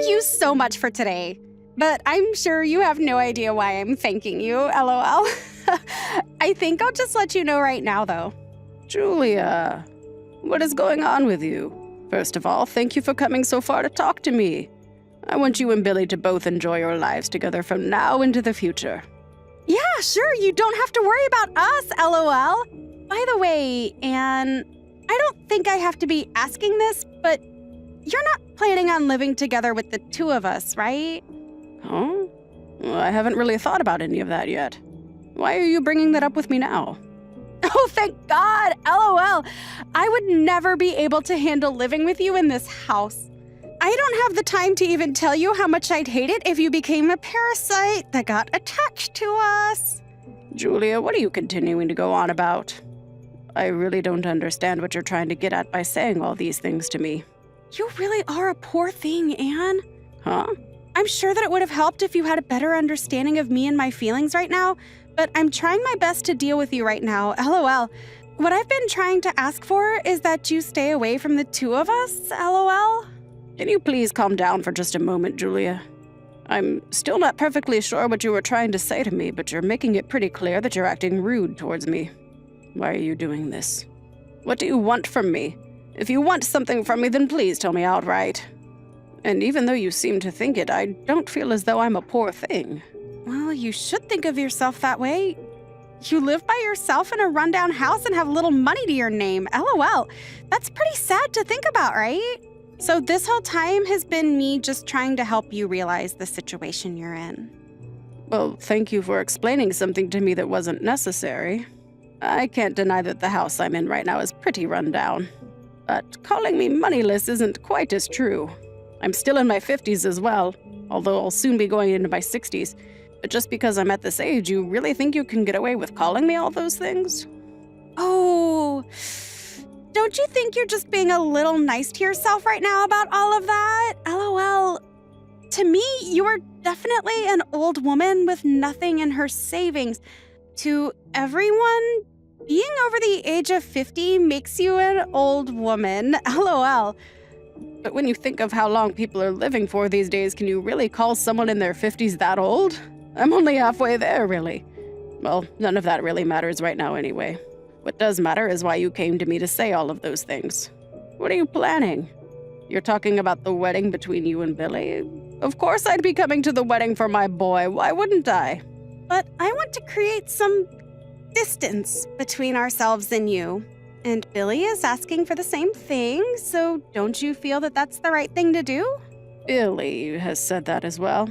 you so much for today. But I'm sure you have no idea why I'm thanking you, LOL. I think I'll just let you know right now, though. Julia, what is going on with you? First of all, thank you for coming so far to talk to me. I want you and Billy to both enjoy your lives together from now into the future. Yeah, sure, you don't have to worry about us, LOL. By the way, Anne, I don't think I have to be asking this, but you're not planning on living together with the two of us, right? Huh? Well, I haven't really thought about any of that yet. Why are you bringing that up with me now? Oh, thank God, LOL. I would never be able to handle living with you in this house. I don't have the time to even tell you how much I'd hate it if you became a parasite that got attached to us. Julia, what are you continuing to go on about? I really don't understand what you're trying to get at by saying all these things to me. You really are a poor thing, Anne. Huh? I'm sure that it would have helped if you had a better understanding of me and my feelings right now, but I'm trying my best to deal with you right now, LOL. What I've been trying to ask for is that you stay away from the two of us, LOL. Can you please calm down for just a moment, Julia? I'm still not perfectly sure what you were trying to say to me, but you're making it pretty clear that you're acting rude towards me. Why are you doing this? What do you want from me? If you want something from me, then please tell me outright. And even though you seem to think it, I don't feel as though I'm a poor thing. Well, you should think of yourself that way. You live by yourself in a rundown house and have little money to your name, LOL. That's pretty sad to think about, right? So this whole time has been me just trying to help you realize the situation you're in. Well, thank you for explaining something to me that wasn't necessary. I can't deny that the house I'm in right now is pretty run down. But calling me moneyless isn't quite as true. I'm still in my 50s as well, although I'll soon be going into my 60s. But just because I'm at this age, you really think you can get away with calling me all those things? Oh, don't you think you're just being a little nice to yourself right now about all of that? LOL. To me, you are definitely an old woman with nothing in her savings. To everyone, being over the age of 50 makes you an old woman. LOL. But when you think of how long people are living for these days, can you really call someone in their 50s that old? I'm only halfway there, really. Well, none of that really matters right now anyway. What does matter is why you came to me to say all of those things. What are you planning? You're talking about the wedding between you and Billy? Of course I'd be coming to the wedding for my boy. Why wouldn't I? But I want to create some distance between ourselves and you. And Billy is asking for the same thing, so don't you feel that that's the right thing to do? Billy has said that as well.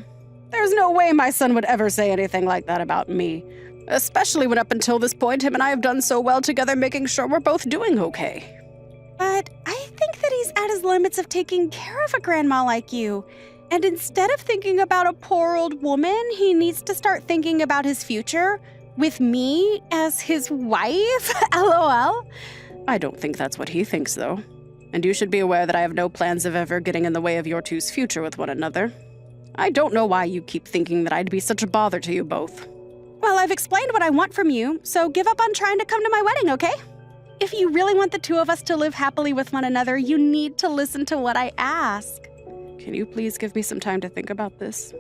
There's no way my son would ever say anything like that about me. Especially when up until this point, him and I have done so well together making sure we're both doing okay. But I think that he's at his limits of taking care of a grandma like you. And instead of thinking about a poor old woman, he needs to start thinking about his future with me as his wife. LOL. I don't think that's what he thinks, though. And you should be aware that I have no plans of ever getting in the way of your two's future with one another. I don't know why you keep thinking that I'd be such a bother to you both. Well, I've explained what I want from you, so give up on trying to come to my wedding, okay? If you really want the two of us to live happily with one another, you need to listen to what I ask. Can you please give me some time to think about this?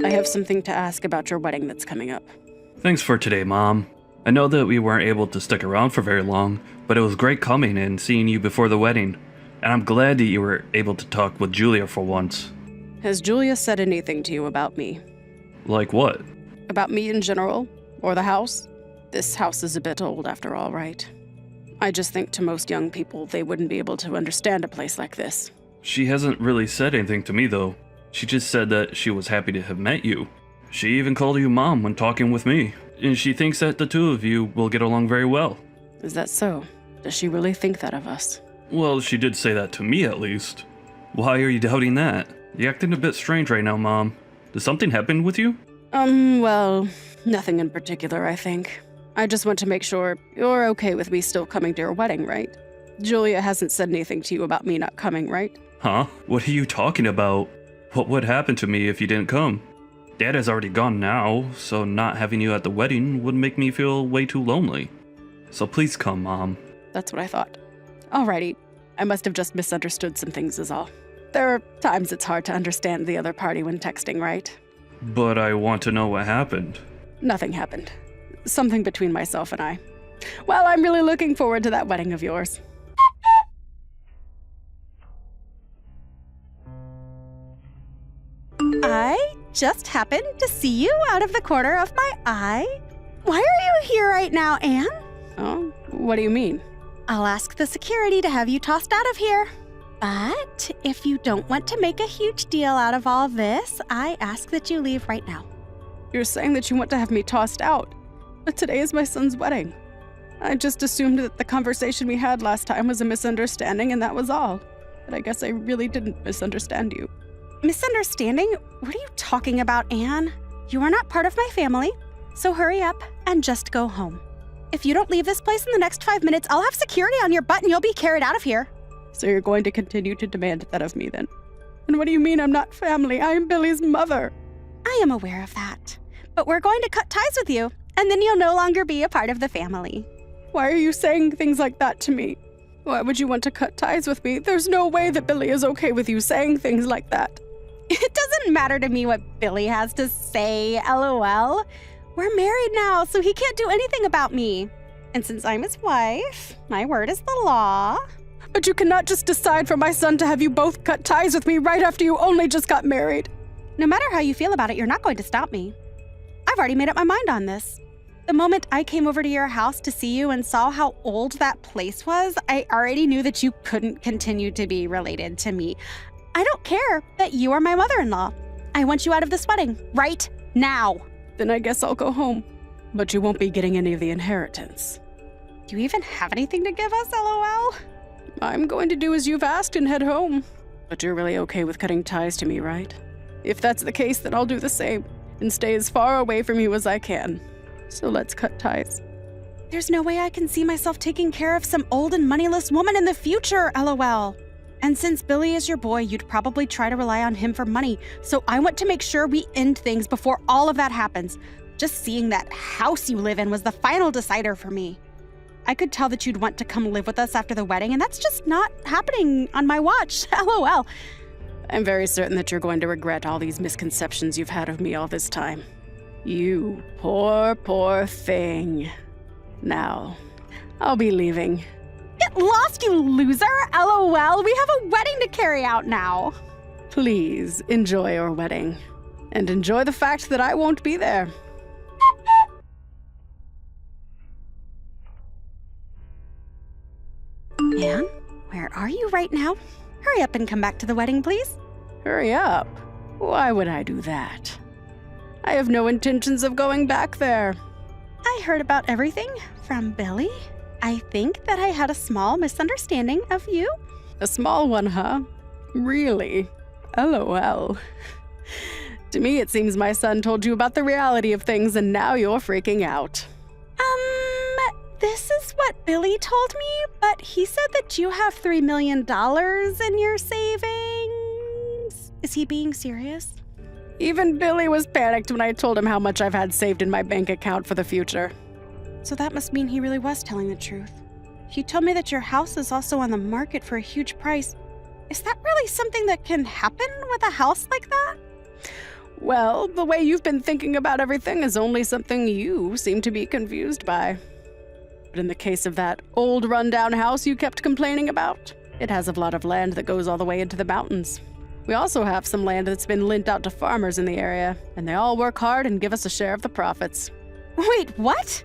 I have something to ask about your wedding that's coming up. Thanks for today, Mom. I know that we weren't able to stick around for very long, but it was great coming and seeing you before the wedding. And I'm glad that you were able to talk with Julia for once. Has Julia said anything to you about me? Like what? About me in general? Or the house? This house is a bit old after all, right? I just think to most young people, they wouldn't be able to understand a place like this. She hasn't really said anything to me, though. She just said that she was happy to have met you. She even called you Mom when talking with me. And she thinks that the two of you will get along very well. Is that so? Does she really think that of us? Well, she did say that to me, at least. Why are you doubting that? You're acting a bit strange right now, Mom. Did something happen with you? Well, nothing in particular, I think. I just want to make sure you're okay with me still coming to your wedding, right? Julia hasn't said anything to you about me not coming, right? Huh? What are you talking about? What would happen to me if you didn't come? Dad has already gone now, so not having you at the wedding would make me feel way too lonely. So please come, Mom. That's what I thought. Alrighty, I must have just misunderstood some things is all. There are times it's hard to understand the other party when texting, right? But I want to know what happened. Nothing happened. Something between myself and I. Well, I'm really looking forward to that wedding of yours. I just happened to see you out of the corner of my eye. Why are you here right now, Anne? Oh, what do you mean? I'll ask the security to have you tossed out of here. But if you don't want to make a huge deal out of all this, I ask that you leave right now. You're saying that you want to have me tossed out, but today is my son's wedding. I just assumed that the conversation we had last time was a misunderstanding and that was all. But I guess I really didn't misunderstand you. Misunderstanding? What are you talking about, Anne? You are not part of my family, so hurry up and just go home. If you don't leave this place in the next 5 minutes, I'll have security on your butt and you'll be carried out of here. So you're going to continue to demand that of me then? And what do you mean I'm not family? I am Billy's mother. I am aware of that, but we're going to cut ties with you, and then you'll no longer be a part of the family. Why are you saying things like that to me? Why would you want to cut ties with me? There's no way that Billy is okay with you saying things like that. It doesn't matter to me what Billy has to say, LOL. We're married now, so he can't do anything about me. And since I'm his wife, my word is the law. But you cannot just decide for my son to have you both cut ties with me right after you only just got married. No matter how you feel about it, you're not going to stop me. I've already made up my mind on this. The moment I came over to your house to see you and saw how old that place was, I already knew that you couldn't continue to be related to me. I don't care that you are my mother-in-law. I want you out of this wedding right now. Then I guess I'll go home. But you won't be getting any of the inheritance. Do you even have anything to give us, LOL? I'm going to do as you've asked and head home. But you're really okay with cutting ties to me, right? If that's the case, then I'll do the same and stay as far away from you as I can. So let's cut ties. There's no way I can see myself taking care of some old and moneyless woman in the future, LOL. And since Billy is your boy, you'd probably try to rely on him for money. So I want to make sure we end things before all of that happens. Just seeing that house you live in was the final decider for me. I could tell that you'd want to come live with us after the wedding, and that's just not happening on my watch, LOL. I'm very certain that you're going to regret all these misconceptions you've had of me all this time. You poor, poor thing. Now, I'll be leaving. Get lost, you loser! LOL, we have a wedding to carry out now. Please enjoy your wedding. And enjoy the fact that I won't be there. Anne, where are you right now? Hurry up and come back to the wedding, please. Hurry up. Why would I do that? I have no intentions of going back there. I heard about everything from Billy. I think that I had a small misunderstanding of you. A small one, huh? Really? LOL. To me, it seems my son told you about the reality of things and now you're freaking out. This is what Billy told me, but he said that you have $3 million in your savings. Is he being serious? Even Billy was panicked when I told him how much I've had saved in my bank account for the future. So that must mean he really was telling the truth. He told me that your house is also on the market for a huge price. Is that really something that can happen with a house like that? Well, the way you've been thinking about everything is only something you seem to be confused by. But in the case of that old rundown house you kept complaining about, it has a lot of land that goes all the way into the mountains. We also have some land that's been lent out to farmers in the area, and they all work hard and give us a share of the profits. Wait, what?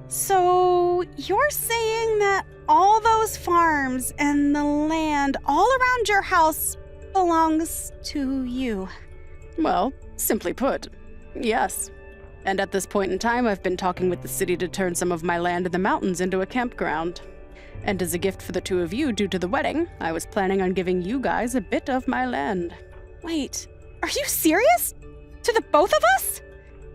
So you're saying that all those farms and the land all around your house belongs to you? Well, simply put, yes. And at this point in time, I've been talking with the city to turn some of my land in the mountains into a campground. And as a gift for the two of you due to the wedding, I was planning on giving you guys a bit of my land. Wait, are you serious? To the both of us?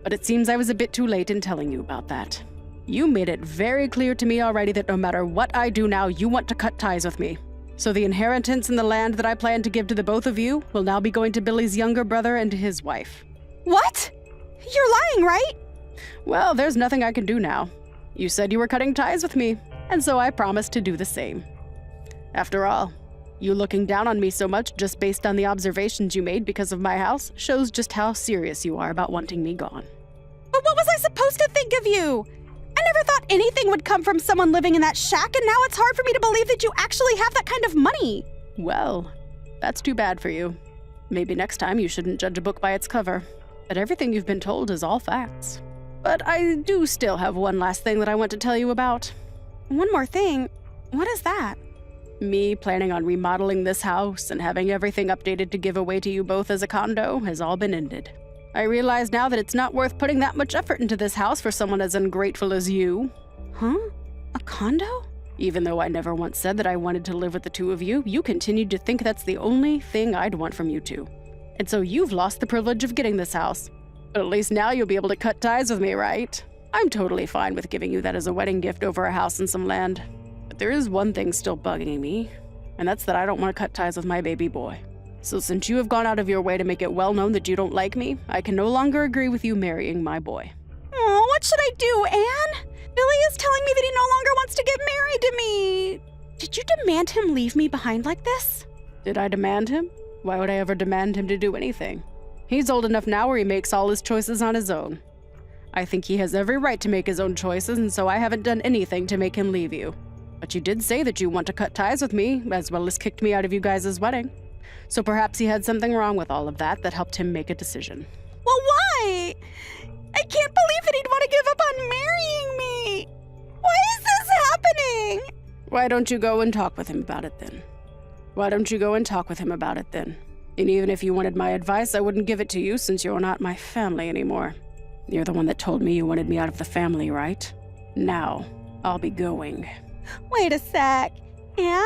But it seems I was a bit too late in telling you about that. You made it very clear to me already that no matter what I do now, you want to cut ties with me. So the inheritance and the land that I plan to give to the both of you will now be going to Billy's younger brother and his wife. What? You're lying, right? Well, there's nothing I can do now. You said you were cutting ties with me, and so I promised to do the same. After all, you looking down on me so much just based on the observations you made because of my house shows just how serious you are about wanting me gone. But what was I supposed to think of you? I never thought anything would come from someone living in that shack, and now it's hard for me to believe that you actually have that kind of money. Well, that's too bad for you. Maybe next time you shouldn't judge a book by its cover. But everything you've been told is all facts. But I do still have one last thing that I want to tell you about. One more thing. What is that? Me planning on remodeling this house and having everything updated to give away to you both as a condo has all been ended. I realize now that it's not worth putting that much effort into this house for someone as ungrateful as you. Huh? A condo? Even though I never once said that I wanted to live with the two of you, you continued to think that's the only thing I'd want from you two. And so you've lost the privilege of getting this house. But at least now you'll be able to cut ties with me, right? I'm totally fine with giving you that as a wedding gift over a house and some land. But there is one thing still bugging me, and that's that I don't want to cut ties with my baby boy. So since you have gone out of your way to make it well known that you don't like me, I can no longer agree with you marrying my boy. Oh, what should I do, Anne? Billy is telling me that he no longer wants to get married to me. Did you demand him leave me behind like this? Did I demand him? Why would I ever demand him to do anything? He's old enough now where he makes all his choices on his own. I think he has every right to make his own choices, and so I haven't done anything to make him leave you. But you did say that you want to cut ties with me, as well as kicked me out of you guys' wedding. So perhaps he had something wrong with all of that helped him make a decision. Well, why? I can't believe that he'd want to give up on marrying me. Why is this happening? Why don't you go and talk with him about it then? And even if you wanted my advice, I wouldn't give it to you since you're not my family anymore. You're the one that told me you wanted me out of the family, right? Now, I'll be going. Wait a sec. Anne?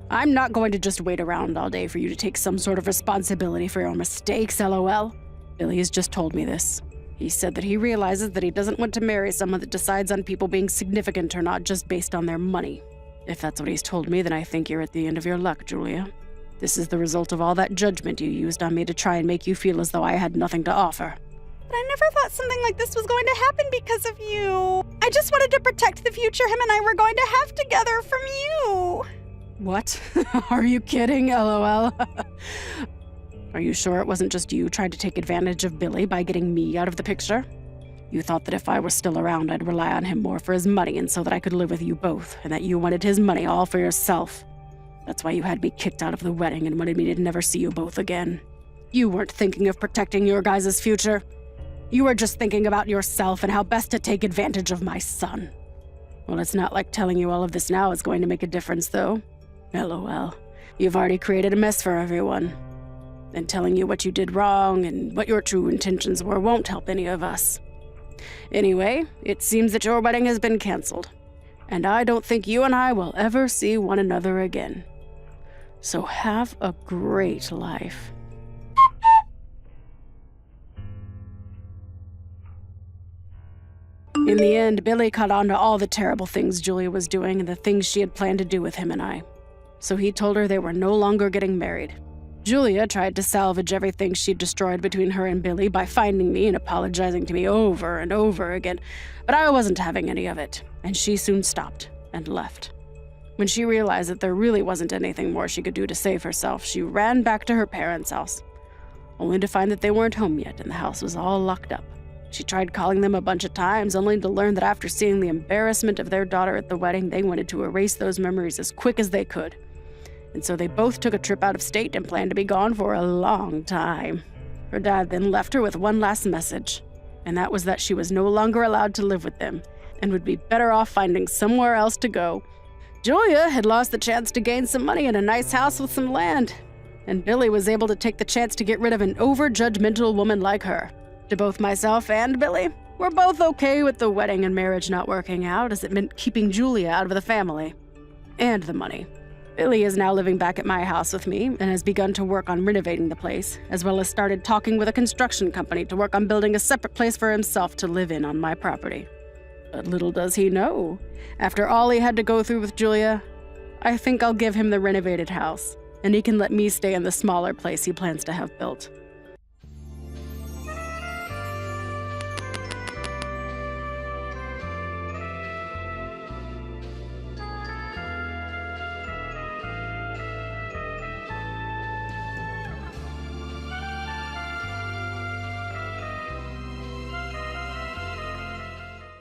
I'm not going to just wait around all day for you to take some sort of responsibility for your mistakes, LOL. Billy has just told me this. He said that he realizes that he doesn't want to marry someone that decides on people being significant or not just based on their money. If that's what he's told me, then I think you're at the end of your luck, Julia. This is the result of all that judgment you used on me to try and make you feel as though I had nothing to offer. But I never thought something like this was going to happen because of you. I just wanted to protect the future him and I were going to have together from you. What? Are you kidding, LOL? Are you sure it wasn't just you trying to take advantage of Billy by getting me out of the picture? You thought that if I were still around, I'd rely on him more for his money and so that I could live with you both, and that you wanted his money all for yourself. That's why you had me kicked out of the wedding and wanted me to never see you both again. You weren't thinking of protecting your guys' future. You were just thinking about yourself and how best to take advantage of my son. Well, it's not like telling you all of this now is going to make a difference, though. LOL. You've already created a mess for everyone. And telling you what you did wrong and what your true intentions were won't help any of us. Anyway, it seems that your wedding has been canceled. And I don't think you and I will ever see one another again. So have a great life. In the end, Billy caught on to all the terrible things Julia was doing and the things she had planned to do with him and I. So he told her they were no longer getting married. Julia tried to salvage everything she'd destroyed between her and Billy by finding me and apologizing to me over and over again, but I wasn't having any of it, and she soon stopped and left. When she realized that there really wasn't anything more she could do to save herself, she ran back to her parents' house, only to find that they weren't home yet and the house was all locked up. She tried calling them a bunch of times, only to learn that after seeing the embarrassment of their daughter at the wedding, they wanted to erase those memories as quick as they could. And so they both took a trip out of state and planned to be gone for a long time. Her dad then left her with one last message, and that was that she was no longer allowed to live with them and would be better off finding somewhere else to go. Julia had lost the chance to gain some money in a nice house with some land, and Billy was able to take the chance to get rid of an over-judgmental woman like her. To both myself and Billy, we're both okay with the wedding and marriage not working out, as it meant keeping Julia out of the family. And the money. Billy is now living back at my house with me and has begun to work on renovating the place, as well as started talking with a construction company to work on building a separate place for himself to live in on my property. But little does he know, after all he had to go through with Julia, I think I'll give him the renovated house, and he can let me stay in the smaller place he plans to have built.